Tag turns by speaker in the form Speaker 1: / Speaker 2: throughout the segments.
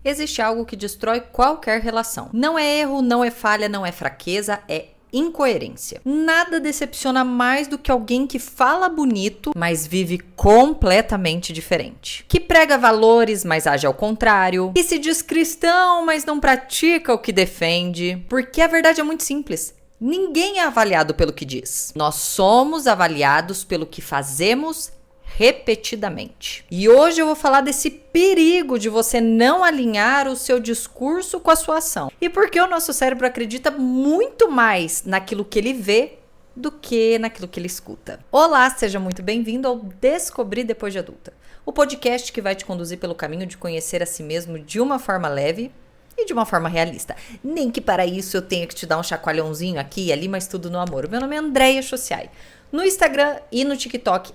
Speaker 1: Existe algo que destrói qualquer relação. Não é erro, não é falha, não é fraqueza, é incoerência. Nada decepciona mais do que alguém que fala bonito, mas vive completamente diferente. Que prega valores, mas age ao contrário. Que se diz cristão, mas não pratica o que defende. Porque a verdade é muito simples. Ninguém é avaliado pelo que diz. Nós somos avaliados pelo que fazemos repetidamente. E hoje eu vou falar desse perigo de você não alinhar o seu discurso com a sua ação. E porque o nosso cérebro acredita muito mais naquilo que ele vê do que naquilo que ele escuta. Olá, seja muito bem-vindo ao Descobrir Depois de Adulta, o podcast que vai te conduzir pelo caminho de conhecer a si mesmo de uma forma leve e de uma forma realista. Nem que para isso eu tenha que te dar um chacoalhãozinho aqui e ali, mas tudo no amor. Meu nome é Andréia Chociai. No Instagram e no TikTok,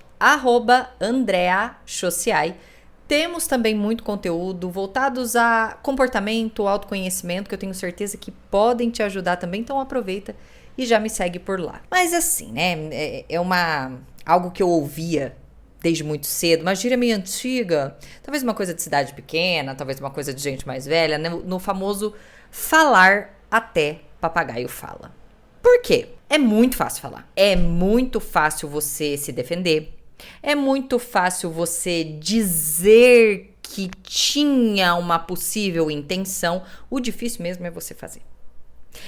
Speaker 1: @AndreaChociai. Temos também muito conteúdo voltados a comportamento, autoconhecimento, que eu tenho certeza que podem te ajudar também, então aproveita e já me segue por lá. Mas assim, né, algo que eu ouvia desde muito cedo, uma gíria meio antiga, talvez uma coisa de cidade pequena, talvez uma coisa de gente mais velha, né, no famoso falar até papagaio fala. Por quê? É muito fácil falar. É muito fácil você se defender. É muito fácil você dizer que tinha uma possível intenção. O difícil mesmo é você fazer.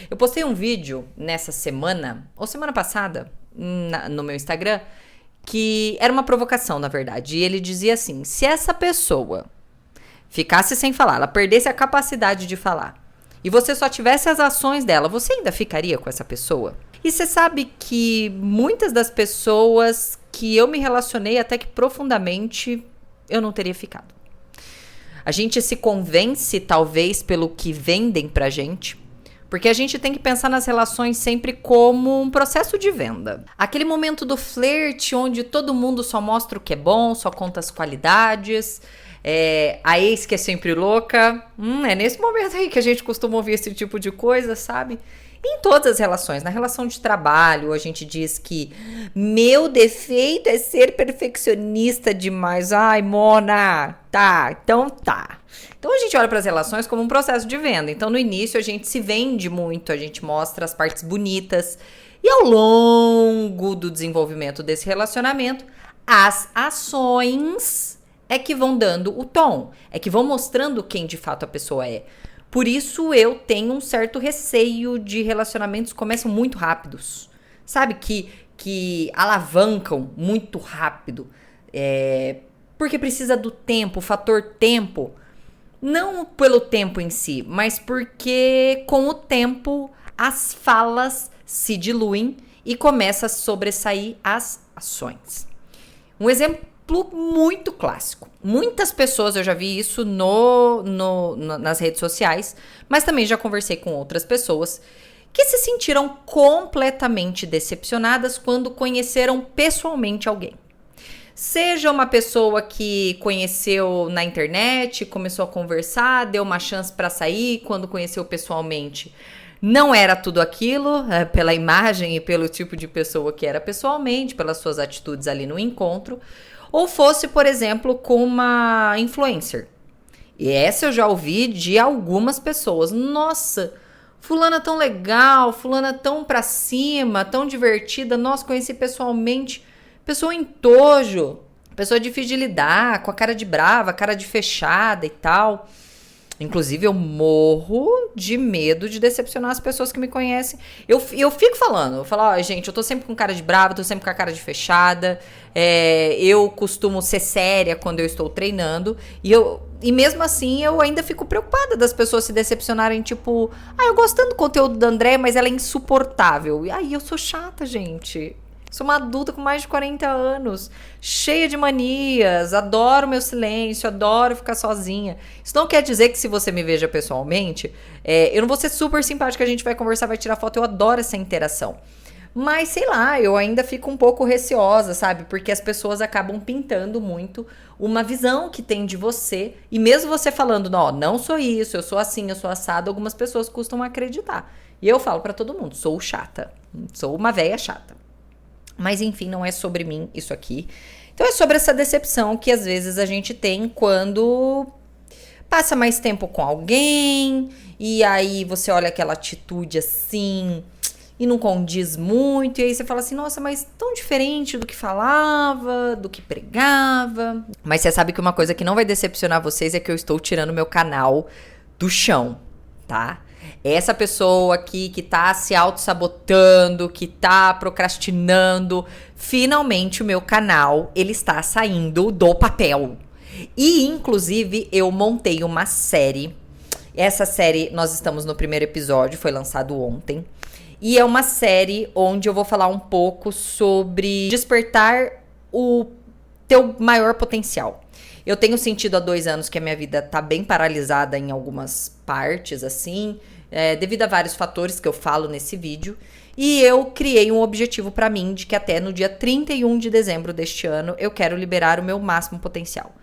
Speaker 1: Eu postei um vídeo nessa semana, ou semana passada, no meu Instagram, que era uma provocação, na verdade. E ele dizia assim: se essa pessoa ficasse sem falar, ela perdesse a capacidade de falar, e você só tivesse as ações dela, você ainda ficaria com essa pessoa? E você sabe que muitas das pessoas que eu me relacionei até que profundamente, eu não teria ficado. A gente se convence, talvez, pelo que vendem pra gente, porque a gente tem que pensar nas relações sempre como um processo de venda. Aquele momento do flerte onde todo mundo só mostra o que é bom, só conta as qualidades. A ex que é sempre louca. É nesse momento aí que a gente costuma ouvir esse tipo de coisa, sabe? Em todas as relações. Na relação de trabalho, a gente diz que meu defeito é ser perfeccionista demais. Ai, Mona, tá, então tá. Então a gente olha para as relações como um processo de venda. Então no início a gente se vende muito, a gente mostra as partes bonitas. E ao longo do desenvolvimento desse relacionamento, as ações é que vão dando o tom, é que vão mostrando quem de fato a pessoa é. Por isso eu tenho um certo receio de relacionamentos que começam muito rápidos, sabe? Que alavancam muito rápido, porque precisa do tempo, o fator tempo. Não pelo tempo em si, mas porque com o tempo as falas se diluem e começa a sobressair as ações. Um exemplo muito clássico. Muitas pessoas, eu já vi isso nas redes sociais, mas também já conversei com outras pessoas que se sentiram completamente decepcionadas quando conheceram pessoalmente alguém. Seja uma pessoa que conheceu na internet, começou a conversar, deu uma chance para sair, quando conheceu pessoalmente não era tudo aquilo, pela imagem e pelo tipo de pessoa que era pessoalmente, pelas suas atitudes ali no encontro. Ou fosse, por exemplo, com uma influencer. E essa eu já ouvi de algumas pessoas. Nossa, fulana tão legal, fulana tão pra cima, tão divertida. Nossa, conheci pessoalmente. Pessoa entojo, pessoa difícil de lidar, com a cara de brava, cara de fechada e tal. Inclusive, eu morro de medo de decepcionar as pessoas que me conhecem. Eu fico falando, eu falo, gente, eu tô sempre com cara de brava, tô sempre com a cara de fechada. Eu costumo ser séria quando eu estou treinando. E mesmo assim, eu ainda fico preocupada das pessoas se decepcionarem, tipo, eu gosto tanto do conteúdo da André, mas ela é insuportável. E aí, eu sou chata, gente. Sou uma adulta com mais de 40 anos, cheia de manias, adoro meu silêncio, adoro ficar sozinha. Isso não quer dizer que se você me veja pessoalmente, eu não vou ser super simpática, a gente vai conversar, vai tirar foto, eu adoro essa interação. Mas, sei lá, eu ainda fico um pouco receosa, sabe? Porque as pessoas acabam pintando muito uma visão que tem de você. E mesmo você falando, não sou isso, eu sou assim, eu sou assado, algumas pessoas costumam acreditar. E eu falo pra todo mundo, sou chata, sou uma véia chata. Mas enfim, não é sobre mim isso aqui. Então é sobre essa decepção que às vezes a gente tem quando passa mais tempo com alguém, e aí você olha aquela atitude assim e não condiz muito, e aí você fala assim, nossa, mas tão diferente do que falava, do que pregava. Mas você sabe que uma coisa que não vai decepcionar vocês é que eu estou tirando meu canal do chão, tá? Essa pessoa aqui que tá se auto-sabotando, que tá procrastinando, finalmente o meu canal, ele está saindo do papel. E, inclusive, eu montei uma série. Essa série, nós estamos no primeiro episódio, foi lançado ontem. E é uma série onde eu vou falar um pouco sobre despertar o teu maior potencial. Eu tenho sentido há 2 anos que a minha vida tá bem paralisada em algumas partes, assim, devido a vários fatores que eu falo nesse vídeo. E eu criei um objetivo pra mim de que até no dia 31 de dezembro deste ano eu quero liberar o meu máximo potencial.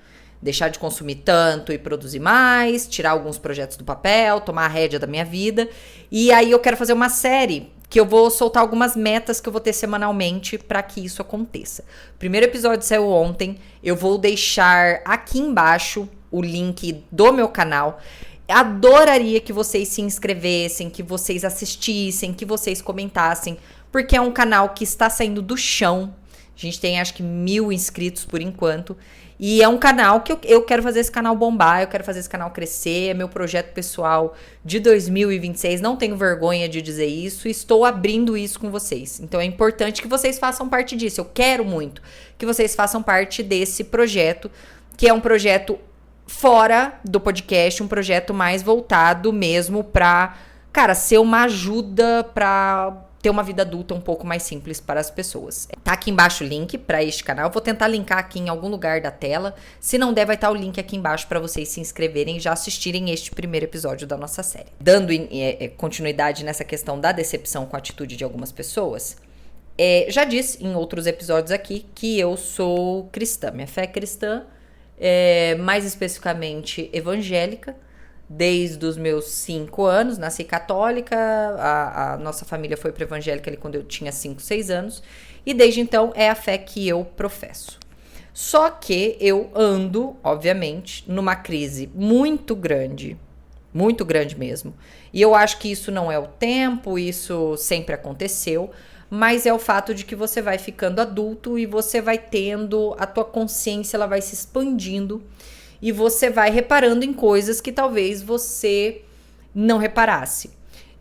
Speaker 1: Deixar de consumir tanto e produzir mais, tirar alguns projetos do papel, tomar a rédea da minha vida. E aí eu quero fazer uma série que eu vou soltar algumas metas que eu vou ter semanalmente para que isso aconteça. O primeiro episódio saiu ontem, eu vou deixar aqui embaixo o link do meu canal. Adoraria que vocês se inscrevessem, que vocês assistissem, que vocês comentassem, porque é um canal que está saindo do chão. A gente tem acho que 1.000 inscritos por enquanto. E é um canal que eu quero fazer esse canal bombar, eu quero fazer esse canal crescer, é meu projeto pessoal de 2026, não tenho vergonha de dizer isso, estou abrindo isso com vocês. Então é importante que vocês façam parte disso, eu quero muito que vocês façam parte desse projeto, que é um projeto fora do podcast, um projeto mais voltado mesmo pra, cara, ser uma ajuda pra ter uma vida adulta um pouco mais simples para as pessoas. Tá aqui embaixo o link para este canal. Vou tentar linkar aqui em algum lugar da tela. Se não der, vai estar o link aqui embaixo para vocês se inscreverem e já assistirem este primeiro episódio da nossa série. Dando continuidade nessa questão da decepção com a atitude de algumas pessoas, já disse em outros episódios aqui que eu sou cristã. Minha fé é cristã, mais especificamente evangélica. Desde os meus 5 anos, nasci católica, a nossa família foi para evangélica ali quando eu tinha 5, 6 anos, e desde então é a fé que eu professo. Só que eu ando, obviamente, numa crise muito grande mesmo, e eu acho que isso não é o tempo, isso sempre aconteceu, mas é o fato de que você vai ficando adulto e você vai tendo, a tua consciência ela vai se expandindo, e você vai reparando em coisas que talvez você não reparasse.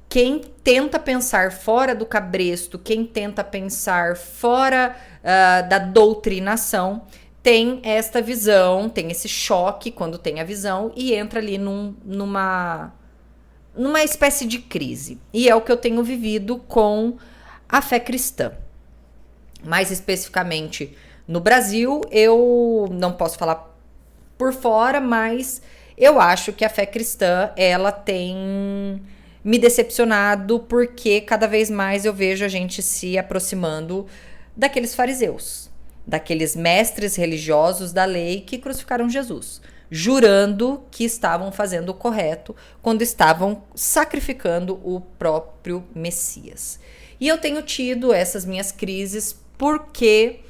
Speaker 1: Quem tenta pensar fora do cabresto, quem tenta pensar fora da doutrinação, tem esta visão, tem esse choque quando tem a visão e entra ali numa espécie de crise. E é o que eu tenho vivido com a fé cristã. Mais especificamente no Brasil, eu não posso falar por fora, mas eu acho que a fé cristã, ela tem me decepcionado porque cada vez mais eu vejo a gente se aproximando daqueles fariseus, daqueles mestres religiosos da lei que crucificaram Jesus, jurando que estavam fazendo o correto quando estavam sacrificando o próprio Messias. E eu tenho tido essas minhas crises porque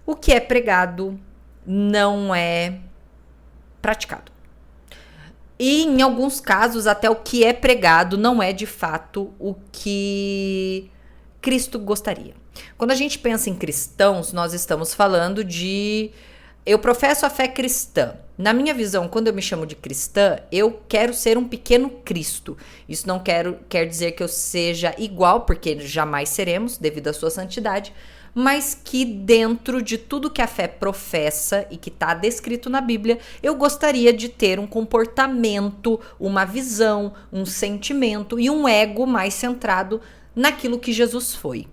Speaker 1: o que é pregado não é praticado. E em alguns casos até o que é pregado não é de fato o que Cristo gostaria. Quando a gente pensa em cristãos, nós estamos falando de eu professo a fé cristã. Na minha visão, quando eu me chamo de cristã, eu quero ser um pequeno Cristo. Isso não quer dizer que eu seja igual, porque jamais seremos, devido à sua santidade, mas que dentro de tudo que a fé professa e que está descrito na Bíblia, eu gostaria de ter um comportamento, uma visão, um sentimento e um ego mais centrado naquilo que Jesus foi.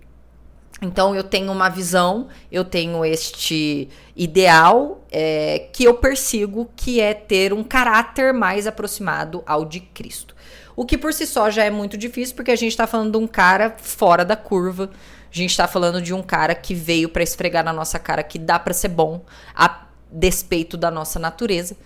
Speaker 1: Então eu tenho uma visão, eu tenho este ideal que eu persigo, que é ter um caráter mais aproximado ao de Cristo. O que por si só já é muito difícil, porque a gente está falando de um cara fora da curva. A gente tá falando de um cara que veio pra esfregar na nossa cara que dá pra ser bom, a despeito da nossa natureza.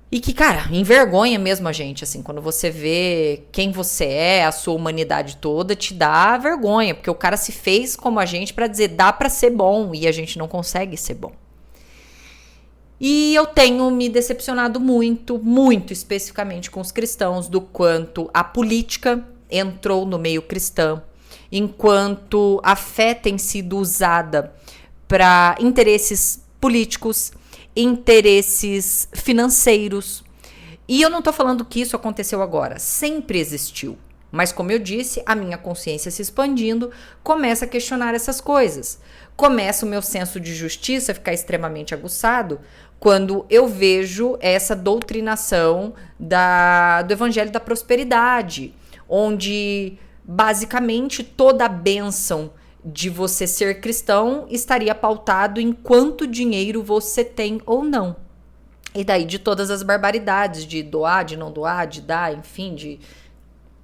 Speaker 1: E que, cara, envergonha mesmo a gente, assim, quando você vê quem você é, a sua humanidade toda, te dá vergonha, porque o cara se fez como a gente pra dizer, dá pra ser bom, e a gente não consegue ser bom. E eu tenho me decepcionado muito, muito especificamente com os cristãos, do quanto a política entrou no meio cristão, enquanto a fé tem sido usada para interesses políticos, interesses financeiros. E eu não tô falando que isso aconteceu agora, sempre existiu. Mas como eu disse, a minha consciência se expandindo começa a questionar essas coisas. Começa o meu senso de justiça a ficar extremamente aguçado quando eu vejo essa doutrinação do evangelho da prosperidade, onde basicamente toda a bênção de você ser cristão estaria pautado em quanto dinheiro você tem ou não. E daí de todas as barbaridades, de doar, de não doar, de dar, enfim, de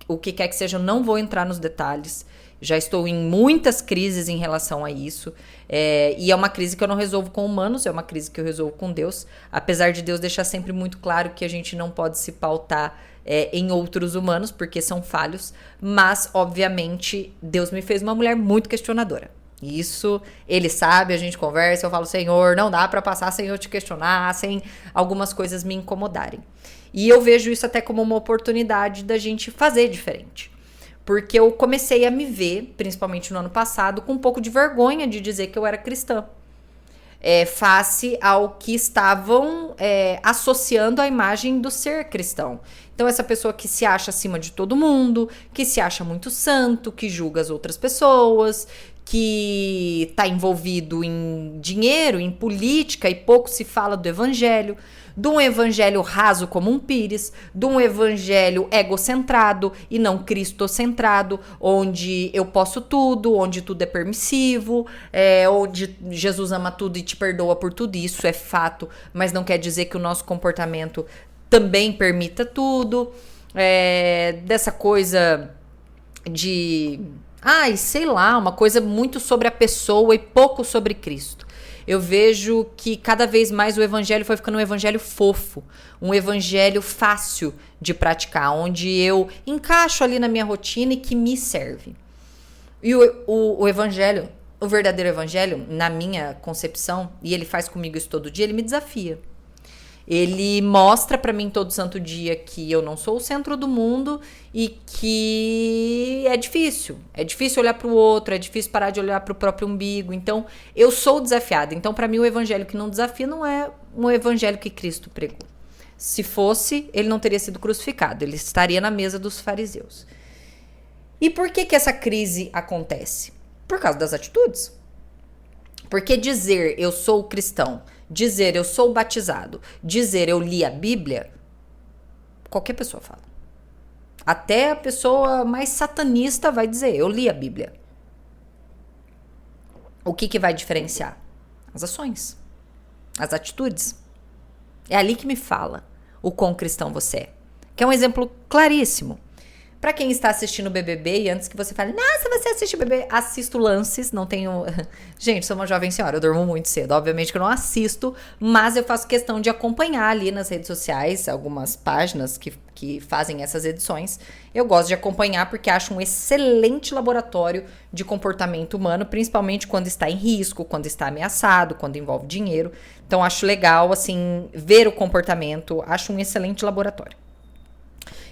Speaker 1: o que quer que seja, eu não vou entrar nos detalhes. Já estou em muitas crises em relação a isso. E é uma crise que eu não resolvo com humanos, é uma crise que eu resolvo com Deus. Apesar de Deus deixar sempre muito claro que a gente não pode se pautar em outros humanos, porque são falhos. Mas, obviamente, Deus me fez uma mulher muito questionadora. Isso, ele sabe, a gente conversa, eu falo, Senhor, não dá pra passar sem eu te questionar, sem algumas coisas me incomodarem. E eu vejo isso até como uma oportunidade da gente fazer diferente. Porque eu comecei a me ver, principalmente no ano passado, com um pouco de vergonha de dizer que eu era cristã. Face ao que estavam associando a imagem do ser cristão. Então, essa pessoa que se acha acima de todo mundo, que se acha muito santo, que julga as outras pessoas, que está envolvido em dinheiro, em política, e pouco se fala do evangelho, de um evangelho raso como um pires, de um evangelho egocentrado e não cristocentrado, onde eu posso tudo, onde tudo é permissivo, onde Jesus ama tudo e te perdoa por tudo, isso é fato, mas não quer dizer que o nosso comportamento também permita tudo, dessa coisa de... sei lá, uma coisa muito sobre a pessoa e pouco sobre Cristo. Eu vejo que cada vez mais o evangelho foi ficando um evangelho fofo, um evangelho fácil de praticar, onde eu encaixo ali na minha rotina e que me serve. E o evangelho, o verdadeiro evangelho, na minha concepção, e ele faz comigo isso todo dia, ele me desafia. Ele mostra pra mim todo santo dia que eu não sou o centro do mundo e que é difícil. É difícil olhar pro outro, é difícil parar de olhar pro próprio umbigo. Então, eu sou desafiada. Então, pra mim, o evangelho que não desafia não é um evangelho que Cristo pregou. Se fosse, ele não teria sido crucificado. Ele estaria na mesa dos fariseus. E por que essa crise acontece? Por causa das atitudes. Porque dizer eu sou cristão, dizer eu sou batizado, dizer eu li a Bíblia, qualquer pessoa fala. Até a pessoa mais satanista vai dizer, eu li a Bíblia. O que vai diferenciar? As ações, as atitudes. É ali que me fala o quão cristão você é. Que é um exemplo claríssimo. Pra quem está assistindo o BBB, e antes que você fale, nossa, você assiste o BBB, assisto lances, não tenho... Gente, sou uma jovem senhora, eu durmo muito cedo. Obviamente que eu não assisto, mas eu faço questão de acompanhar ali nas redes sociais, algumas páginas que fazem essas edições. Eu gosto de acompanhar porque acho um excelente laboratório de comportamento humano, principalmente quando está em risco, quando está ameaçado, quando envolve dinheiro. Então, acho legal, assim, ver o comportamento, acho um excelente laboratório.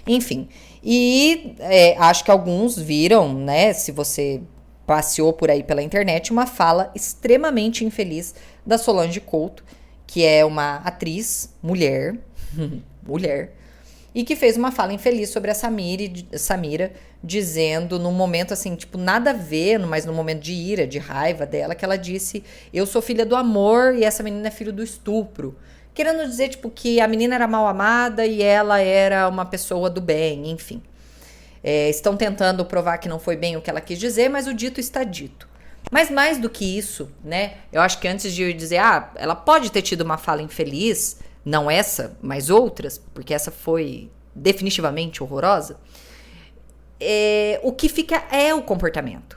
Speaker 1: Enfim, e acho que alguns viram, né, se você passeou por aí pela internet, uma fala extremamente infeliz da Solange Couto, que é uma atriz, mulher, e que fez uma fala infeliz sobre a Samira, dizendo num momento assim, tipo, nada a ver, mas num momento de ira, de raiva dela, que ela disse, eu sou filha do amor e essa menina é filho do estupro. Querendo dizer, tipo, que a menina era mal amada e ela era uma pessoa do bem, enfim. Estão tentando provar que não foi bem o que ela quis dizer, mas o dito está dito. Mas mais do que isso, né? Eu acho que antes de eu dizer, ela pode ter tido uma fala infeliz, não essa, mas outras, porque essa foi definitivamente horrorosa. O que fica é o comportamento.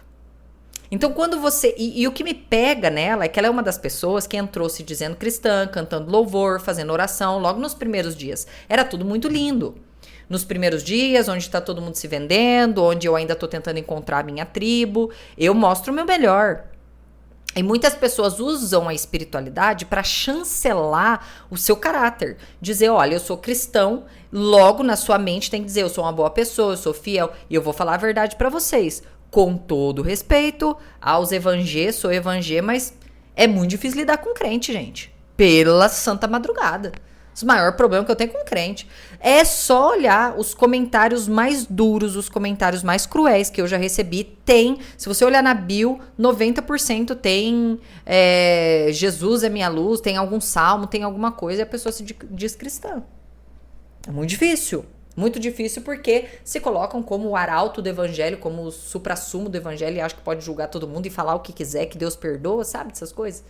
Speaker 1: Então, quando você... E o que me pega nela é que ela é uma das pessoas que entrou se dizendo cristã, cantando louvor, fazendo oração, logo nos primeiros dias. Era tudo muito lindo. Nos primeiros dias, onde está todo mundo se vendendo, onde eu ainda estou tentando encontrar a minha tribo, eu mostro o meu melhor. E muitas pessoas usam a espiritualidade para chancelar o seu caráter. Dizer, olha, eu sou cristão, logo na sua mente tem que dizer, eu sou uma boa pessoa, eu sou fiel, e eu vou falar a verdade para vocês. Com todo respeito aos evangê, sou evangê, mas é muito difícil lidar com crente, gente. Pela santa madrugada. O maior problema que eu tenho com crente é só olhar os comentários mais duros, os comentários mais cruéis que eu já recebi. Tem, se você olhar na bio, 90% tem Jesus é minha luz, tem algum salmo, tem alguma coisa e a pessoa se diz cristã. É muito difícil. Muito difícil porque se colocam como o arauto do evangelho, como o suprassumo do evangelho e acham que pode julgar todo mundo e falar o que quiser, que Deus perdoa, sabe? Essas coisas.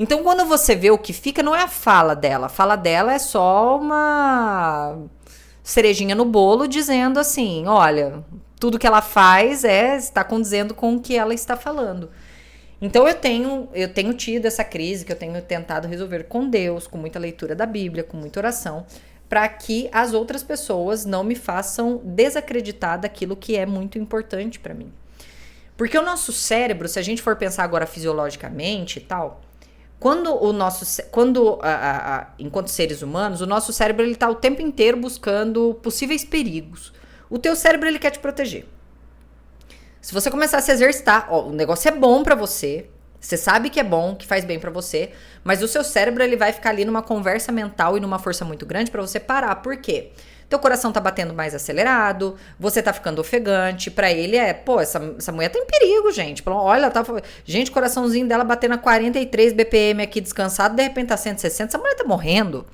Speaker 1: Então, quando você vê o que fica, não é a fala dela. A fala dela é só uma cerejinha no bolo dizendo assim, olha, tudo que ela faz está condizendo com o que ela está falando. Então, eu tenho tido essa crise que eu tenho tentado resolver com Deus, com muita leitura da Bíblia, com muita oração, para que as outras pessoas não me façam desacreditar daquilo que é muito importante para mim. Porque o nosso cérebro, se a gente for pensar agora fisiologicamente e tal... enquanto seres humanos, o nosso cérebro ele tá o tempo inteiro buscando possíveis perigos. O teu cérebro ele quer te proteger. Se você começar a se exercitar, o negócio é bom pra você, você sabe que é bom, que faz bem pra você, mas o seu cérebro ele vai ficar ali numa conversa mental e numa força muito grande pra você parar. Por quê? Teu coração tá batendo mais acelerado, você tá ficando ofegante, pra ele essa mulher tá em perigo, gente. Olha, gente, o coraçãozinho dela batendo a 43 BPM aqui descansado, de repente tá 160, essa mulher tá morrendo.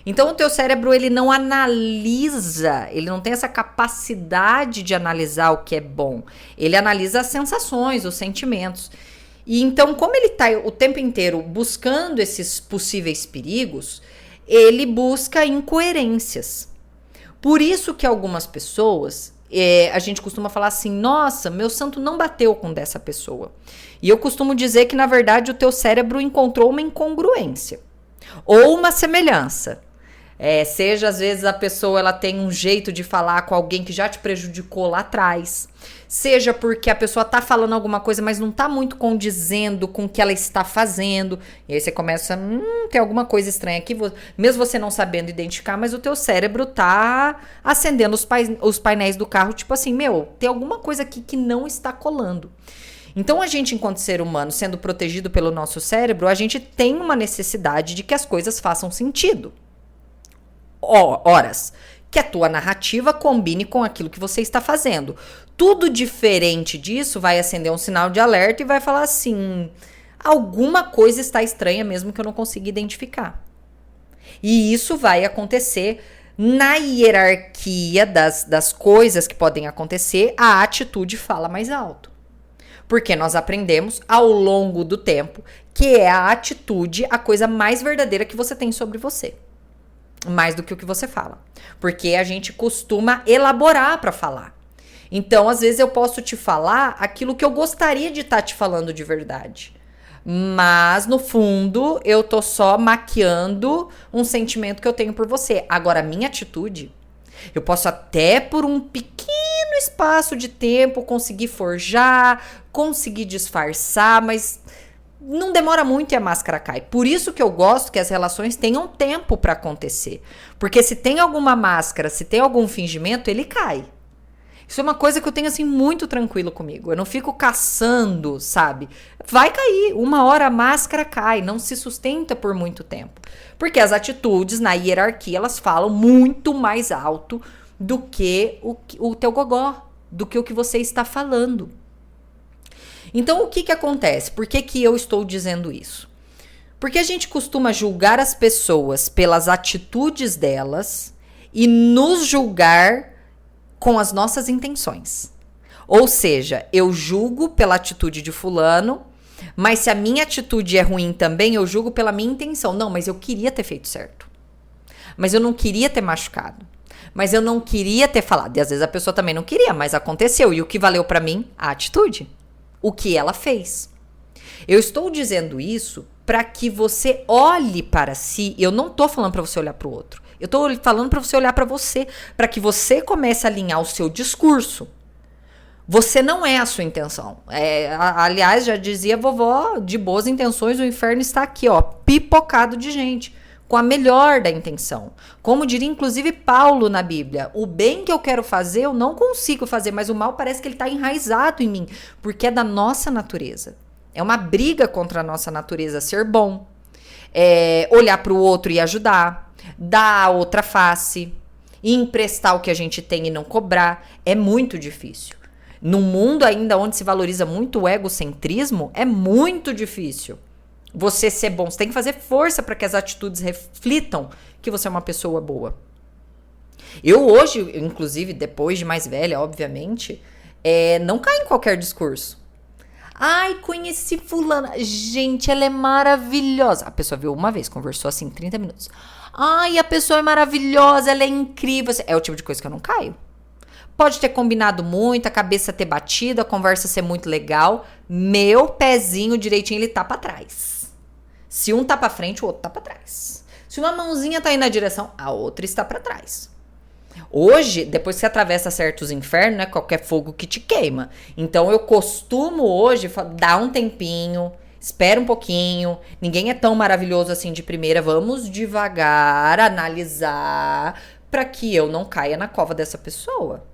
Speaker 1: Então o teu cérebro, ele não analisa, ele não tem essa capacidade de analisar o que é bom. Ele analisa as sensações, os sentimentos. E então, como ele tá o tempo inteiro buscando esses possíveis perigos, ele busca incoerências. Por isso que algumas pessoas, a gente costuma falar assim, nossa, meu santo não bateu com dessa pessoa. E eu costumo dizer que, na verdade, o teu cérebro encontrou uma incongruência ou uma semelhança. Seja, às vezes, a pessoa ela tem um jeito de falar com alguém que já te prejudicou lá atrás. Seja porque a pessoa tá falando alguma coisa, mas não tá muito condizendo com o que ela está fazendo. E aí você começa, tem alguma coisa estranha aqui. Mesmo você não sabendo identificar, mas o teu cérebro tá acendendo os painéis do carro. Tipo assim, tem alguma coisa aqui que não está colando. Então, a gente, enquanto ser humano, sendo protegido pelo nosso cérebro, a gente tem uma necessidade de que as coisas façam sentido. Horas, que a tua narrativa combine com aquilo que você está fazendo. Tudo diferente disso vai acender um sinal de alerta e vai falar assim, alguma coisa está estranha mesmo que eu não consiga identificar. E isso vai acontecer na hierarquia das coisas que podem acontecer, a atitude fala mais alto. Porque nós aprendemos ao longo do tempo que é a atitude a coisa mais verdadeira que você tem sobre você. Mais do que o que você fala. Porque a gente costuma elaborar para falar. Então, às vezes eu posso te falar aquilo que eu gostaria de estar te falando de verdade. Mas, no fundo, eu tô só maquiando um sentimento que eu tenho por você. Agora, a minha atitude, eu posso até por um pequeno espaço de tempo conseguir forjar, conseguir disfarçar, mas não demora muito e a máscara cai. Por isso que eu gosto que as relações tenham tempo para acontecer. Porque se tem alguma máscara, se tem algum fingimento, ele cai. Isso é uma coisa que eu tenho, assim, muito tranquilo comigo. Eu não fico caçando, sabe? Vai cair. Uma hora a máscara cai. Não se sustenta por muito tempo. Porque as atitudes na hierarquia, elas falam muito mais alto do que o teu gogó. Do que o que você está falando. Então, o que acontece? Por que eu estou dizendo isso? Porque a gente costuma julgar as pessoas pelas atitudes delas e nos julgar com as nossas intenções. Ou seja, eu julgo pela atitude de fulano, mas se a minha atitude é ruim também, eu julgo pela minha intenção. Não, mas eu queria ter feito certo. Mas eu não queria ter machucado. Mas eu não queria ter falado. E às vezes a pessoa também não queria, mas aconteceu. E o que valeu pra mim? A atitude. O que ela fez. Eu estou dizendo isso para que você olhe para si. Eu não tô falando para você olhar para o outro. Eu tô falando para você olhar para você, para que você comece a alinhar o seu discurso Você não é a sua intenção. Aliás, já dizia a vovó, de boas intenções, o inferno está aqui, ó, pipocado de gente, com a melhor da intenção. Como diria, inclusive, Paulo na Bíblia, o bem que eu quero fazer, eu não consigo fazer, mas o mal parece que ele está enraizado em mim, porque é da nossa natureza. É uma briga contra a nossa natureza ser bom, olhar para o outro e ajudar, dar a outra face, emprestar o que a gente tem e não cobrar. É muito difícil. Num mundo ainda onde se valoriza muito o egocentrismo, é muito difícil você ser bom. Você tem que fazer força para que as atitudes reflitam que você é uma pessoa boa. Eu hoje, inclusive, depois de mais velha, obviamente, não caio em qualquer discurso. Ai, conheci fulana. Gente, ela é maravilhosa. A pessoa viu uma vez, conversou assim 30 minutos. Ai, a pessoa é maravilhosa, ela é incrível. É o tipo de coisa que eu não caio. Pode ter combinado muito, a cabeça ter batido, a conversa ser muito legal. Meu pezinho direitinho, ele tá pra trás. Se um tá pra frente, o outro tá pra trás. Se uma mãozinha tá aí na direção, a outra está pra trás. Hoje, depois que você atravessa certos infernos, né? Qualquer fogo que te queima. Então, eu costumo hoje dar um tempinho, espera um pouquinho. Ninguém é tão maravilhoso assim de primeira. Vamos devagar, analisar, pra que eu não caia na cova dessa pessoa.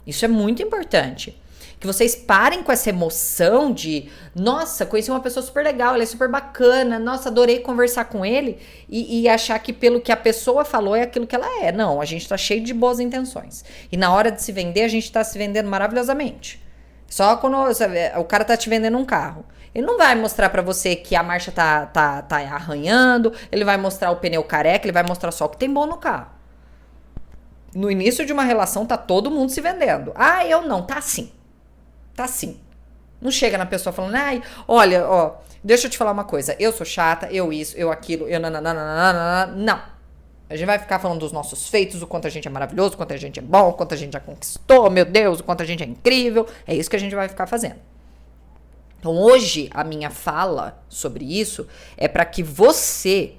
Speaker 1: Isso é muito importante. Que vocês parem com essa emoção de, nossa, conheci uma pessoa super legal, ela é super bacana, nossa, adorei conversar com ele, e achar que pelo que a pessoa falou é aquilo que ela é. Não, a gente tá cheio de boas intenções. E na hora de se vender, a gente tá se vendendo maravilhosamente. Só quando o cara tá te vendendo um carro. Ele não vai mostrar pra você que a marcha tá arranhando, ele vai mostrar o pneu careca, ele vai mostrar só o que tem bom no carro. No início de uma relação, tá todo mundo se vendendo. Ah, eu não. Tá sim. Tá sim. Não chega na pessoa falando, ai, olha, ó, deixa eu te falar uma coisa. Eu sou chata, eu isso, eu aquilo, eu nananana. Não. A gente vai ficar falando dos nossos feitos, o quanto a gente é maravilhoso, o quanto a gente é bom, o quanto a gente já conquistou, meu Deus, o quanto a gente é incrível. É isso que a gente vai ficar fazendo. Então, hoje, a minha fala sobre isso é para que você...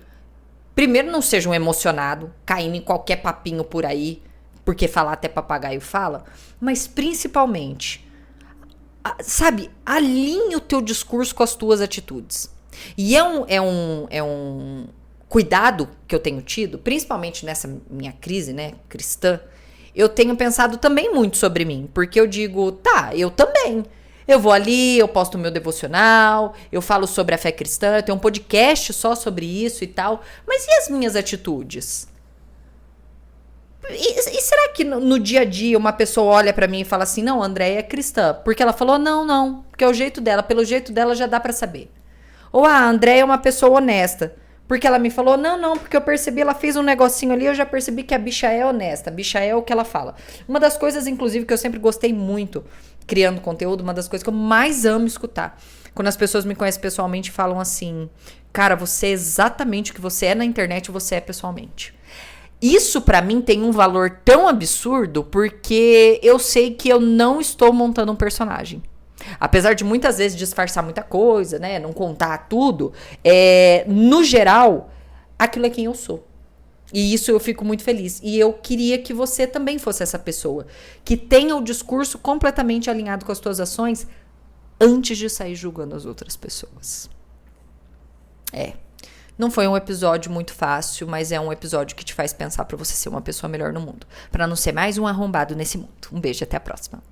Speaker 1: Primeiro, não seja um emocionado, caindo em qualquer papinho por aí, porque falar até papagaio fala, mas principalmente, sabe, alinhe o teu discurso com as tuas atitudes. E é um cuidado que eu tenho tido, principalmente nessa minha crise, né, cristã, eu tenho pensado também muito sobre mim, porque eu digo, tá, eu também. Eu vou ali, eu posto o meu devocional, eu falo sobre a fé cristã, eu tenho um podcast só sobre isso e tal. Mas e as minhas atitudes? E será que no dia a dia uma pessoa olha pra mim e fala assim, não, a Andréia é cristã? Porque ela falou, não, porque é o jeito dela, pelo jeito dela já dá pra saber. Ou a Andréia é uma pessoa honesta, porque ela me falou, não, porque eu percebi, ela fez um negocinho ali, eu já percebi que a bicha é honesta, a bicha é o que ela fala. Uma das coisas, inclusive, que eu sempre gostei muito, criando conteúdo, uma das coisas que eu mais amo escutar, quando as pessoas me conhecem pessoalmente e falam assim, cara, você é exatamente o que você é na internet, você é pessoalmente. Isso pra mim tem um valor tão absurdo, porque eu sei que eu não estou montando um personagem. Apesar de muitas vezes disfarçar muita coisa, né? Não contar tudo. No geral, aquilo é quem eu sou. E isso eu fico muito feliz. E eu queria que você também fosse essa pessoa. Que tenha o discurso completamente alinhado com as tuas ações antes de sair julgando as outras pessoas. Não foi um episódio muito fácil, mas é um episódio que te faz pensar pra você ser uma pessoa melhor no mundo. Pra não ser mais um arrombado nesse mundo. Um beijo e até a próxima.